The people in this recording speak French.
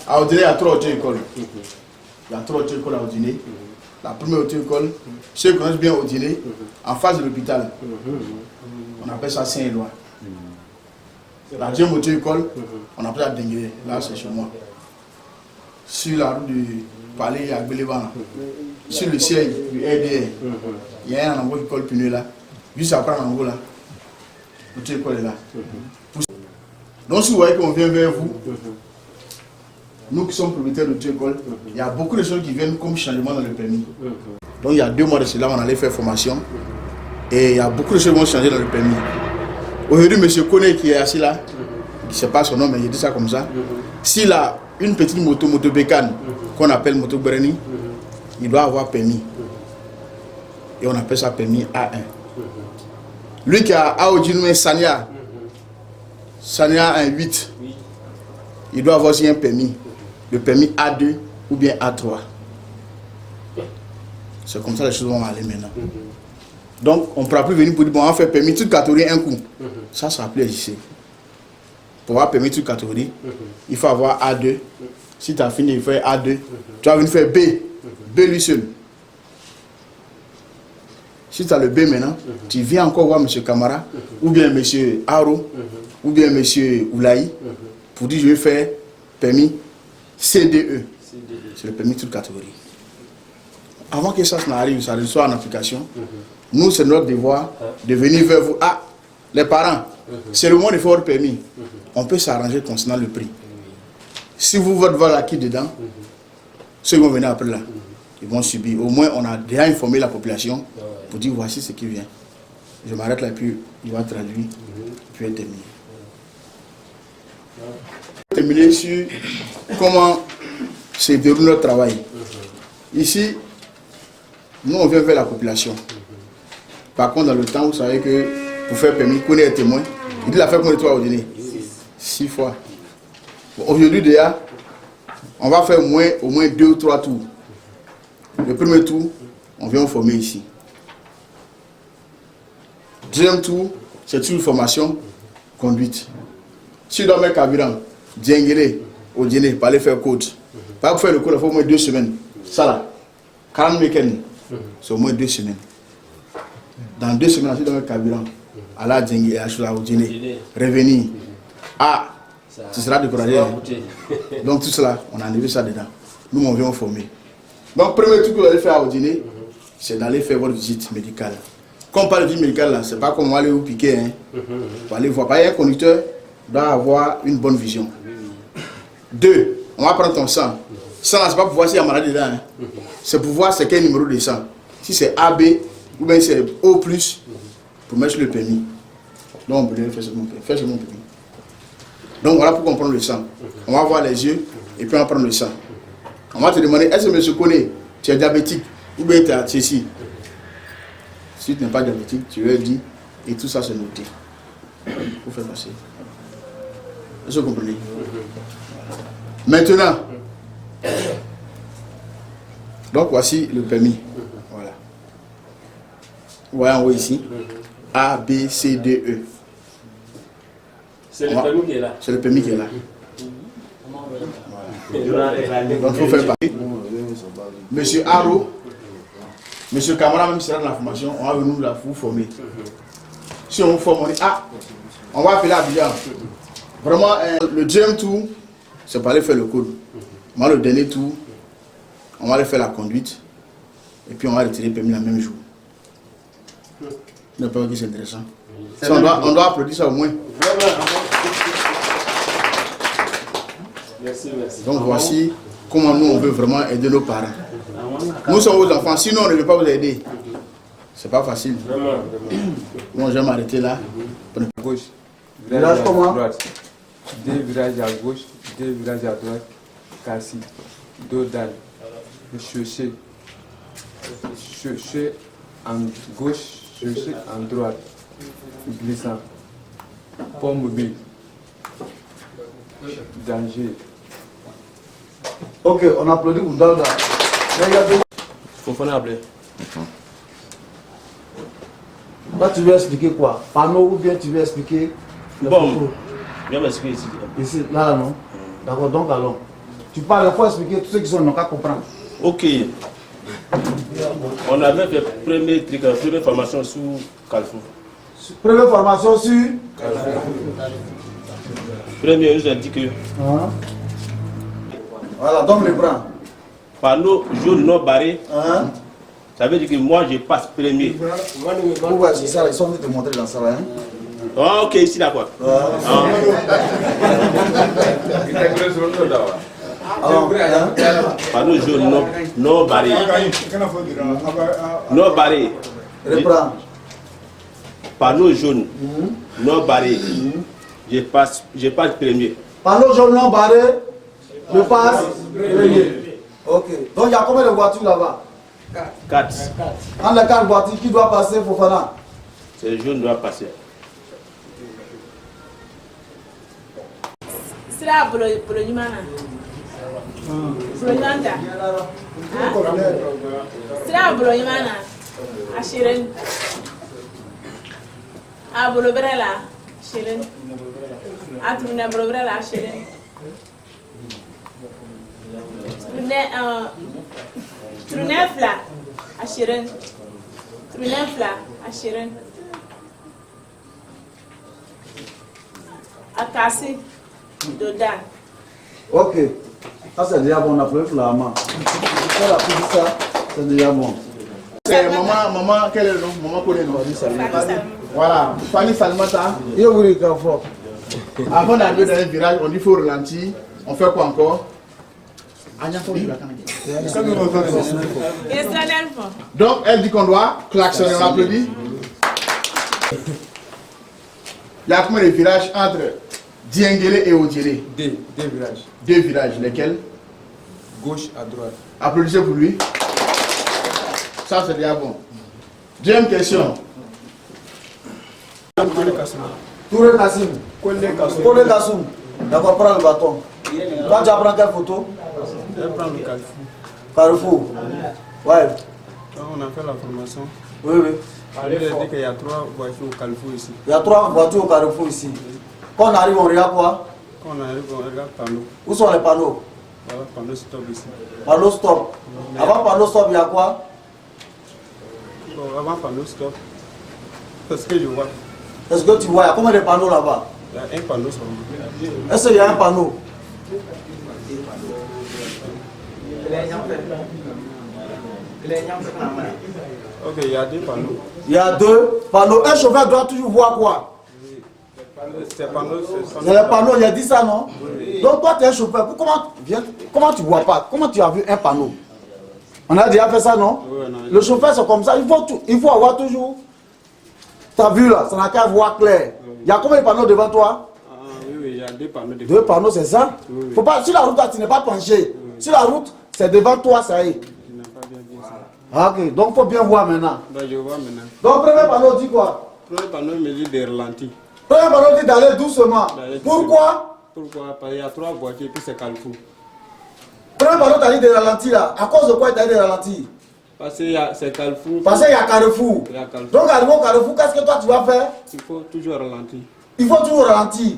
À Odiné, il y a 3 auto-écoles. Il y a 3 auto-écoles à Odiné. La première auto-école, ceux qui connaissent bien Odiné, en face de l'hôpital. On appelle ça Saint-Éloi. La deuxième auto-école, on appelle ça Dengue. Là, c'est chez moi. Sur la route du Palais à Bélévan, sur le siège du RDR, il y a un endroit qui colle pneu là. Juste après en haut là, l'auto-école est là. Donc si vous voyez qu'on vient vers vous, nous qui sommes propriétaires de l'auto-école, il y a beaucoup de choses qui viennent comme changement dans le permis. Donc il y a 2 mois de cela, on allait faire formation et il y a beaucoup de choses qui vont changer dans le permis. Aujourd'hui, M. Koné qui est assis là, je ne sais pas son nom, mais il dit ça comme ça. S'il a une petite moto bécane qu'on appelle moto Breni, il doit avoir permis. Et on appelle ça permis A1. Lui qui a Aodinoué Sania 1,8, il doit avoir aussi un permis, le permis A2 ou bien A3. C'est comme ça les choses vont aller maintenant. Donc on ne pourra plus venir pour dire bon, on va faire permis toute catégorie un coup. Ça sera plus ici. Pour avoir permis toute catégorie, il faut avoir A2. Si tu as fini, il faut faire A2. Tu vas venir faire B. B lui seul. Si tu as le B maintenant, tu viens encore voir M. Camara, ou bien M. Haro, ou bien M. Oulaï, pour dire je vais faire permis CDE. C'est le permis toute catégorie. Avant que ça n'arrive, ça soit en application, nous, c'est notre devoir de venir vers vous. Ah, les parents, c'est le moment de faire votre permis. On peut s'arranger concernant le prix. Si vous, votre vol acquis dedans, ceux qui vont venir après là, ils vont subir. Au moins, on a déjà informé la population pour dire voici ce qui vient. Je m'arrête là et puis il va traduire, puis terminer. Terminer sur comment se déroule notre travail. Ici, nous on vient vers la population. Par contre, dans le temps, vous savez que pour faire permis, qu'on est témoin, il a fait combien de fois au dîner? 6 fois. Bon, aujourd'hui déjà, on va faire au moins 2 ou 3 tours. Le premier tour, on vient former ici. Deuxième tour, c'est une formation conduite. Si tu dois mettre carburant, djengere, au dîner, pour aller faire code. Pas pour faire le code, il faut au moins 2 semaines. Ça là, 40 mécaniques, c'est au moins 2 semaines. Dans 2 semaines, si tu dois mettre carburant, à la djengere, au dîner, revenir. Ah, tu seras découragé. Donc tout cela, on a enlevé ça dedans. Nous, on vient former. Donc, premier truc que vous allez faire au dîner, c'est d'aller faire votre visite médicale. Quand on parle de visite médicale, là, c'est pas comme on va aller vous piquer. Hein. Pour aller voir. Un conducteur doit avoir une bonne vision. 2, on va prendre ton sang. Sang, c'est pas pour voir s'il y a maladie dedans. Hein. C'est pour voir c'est quel numéro de sang. Si c'est AB ou bien c'est O+, pour mettre sur le permis. Donc, on peut faire sur mon permis. Donc, voilà pourquoi on prend le sang. On va voir les yeux et puis on va prendre le sang. On va te demander, est-ce que monsieur connaît, tu es diabétique ou bien tu es ceci. Si tu n'es pas diabétique, tu leur dis, et tout ça c'est noté. Il faut faire passer. Est-ce que vous comprenez? Maintenant, donc voici le permis. Voilà. Vous voyez en haut ici, A, B, C, D, E. C'est le permis qui est là. C'est le permis qui est là. Donc il faut faire partie. Monsieur Haro, Monsieur Camara, même si c'est dans la formation, on va venir vous former. Si on vous forme, on dit ah, on va appeler Abidjan. Vraiment, le deuxième tour, c'est pour aller faire le code. Le dernier tour, on va aller faire la conduite. Et puis on va retirer le permis le même jour. Ne pas dire que c'est intéressant. Si on doit applaudir ça au moins. Merci. Donc voici comment nous on veut vraiment aider nos parents. Nous sommes vos enfants, sinon on ne veut pas vous aider. C'est pas facile. Vraiment. Moi je vais m'arrêter là. Gauche. Village comment? Deux virages à gauche, deux virages à droite, cassé, dos d'âne, chaussée. Chaussée en gauche, chaussée en droite, glissant. Pont mobile. Danger. Ok, on applaudit pour Dalda. Fofana appelé. Là, tu veux expliquer quoi? Panneau ou bien tu veux expliquer? Bon, je vais m'expliquer ici. Ici, là, non? D'accord, donc allons. Tu parles, il faut expliquer tous ceux qui sont n'ont qu'à comprendre. Ok. On avait fait première formation sur Carrefour. Première formation sur? Premier, on nous a dit que Hein? Voilà, donc les bras. panneau jaune non barré, Hein? ça veut dire que moi je passe premier. Pourquoi c'est ça? Ils sont venus te montrer dans ça, hein? Ah, ok, ici d'accord. Alors, hein? Panneau jaune non barré. Non barré. Reprends. Panneau jaune non barré. Je passe premier. Panneau jaune non barré, je passe premier. Ok. Donc il y a combien de voitures là-bas? 4. En les 4 voitures, qui doit passer Fofana? C'est le jaune doit passer. Sira bolo nyumana. Bolo nyanda. Sira bolo nyumana. Ashirin. A bolo berela. Ashirin. Atumna bolo berela ashirin. Trunefla. Ashirin. Trunefla. Ashirin. Akasi. Doda. Ok. Ça c'est déjà bon, on a pris flamand. Ça la plus ça, c'est déjà bon. C'est maman, quel est le nom? Maman connaît le nom. Voilà, Fanny Salmata. Il vous dit qu'il faut. Avant d'arriver dans un virage, on dit qu'il faut ralentir. On fait quoi encore? Donc elle dit qu'on doit klaxonner, on applaudit. Il y a combien de virages entre Diengele et Odiele? Deux virages. 2 virages, lesquels? Gauche à droite. Applaudissez pour lui. Ça c'est déjà bon. Deuxième question. Touré Kassim. Kone Kassoum. D'accord, prends le bâton. Toi tu apprends quelle photo? Je vais prendre le Carrefour. Carrefour. Ouais. Quand on a fait la formation, Oui, oui. on a dit qu'il y a 3 voitures au Carrefour ici. Il y a 3 voitures au Carrefour ici. Quand on arrive, on regarde quoi? Quand on arrive, on regarde panneau. Où sont les panneaux? Voilà, panneau stop ici. Panneau stop. Avant panneau stop, il y a quoi? Bon, avant panneau stop, c'est ce que je vois. Est-ce que tu vois? Il y a combien de panneaux là-bas? Il y a un panneau seulement. Est-ce qu'il y a un panneau? Ok, il y a 2 panneaux. Il y a 2 panneaux. Un chauffeur doit toujours voir quoi? C'est panneau, C'est le panneau, il a dit ça, non? Oui. Donc toi, tu es un chauffeur. Comment tu ne vois pas? Comment tu as vu un panneau? On a déjà fait ça, non? Oui, non. Le chauffeur, c'est comme ça. Il faut avoir toujours... Tu as vu là, ça n'a qu'à voir clair. Il y a combien de panneaux devant toi? Oui, il y a 2 panneaux. 2 panneaux, c'est ça? Oui. Faut pas, sur la route, là, tu n'es pas penché. Oui. Sur la route, c'est devant toi, ça y est. Tu n'as pas bien dit ça. Ah, ok, donc il faut bien voir maintenant. Donc je vois maintenant. Donc, premier panneau dit quoi? Premier panneau me dit de ralentir. Premier panneau dit d'aller doucement. Pourquoi? Pourquoi? Parce qu'il y a 3 voitures et puis c'est Carrefour. Premier panneau t'a dit de ralentir là. À cause de quoi il t'a dit de ralentir? Parce que c'est Carrefour. Parce qu'il y a Carrefour. Il y a Carrefour. Donc, arrivé au Carrefour, qu'est-ce que toi tu vas faire? Il faut toujours ralentir. Il faut toujours ralentir.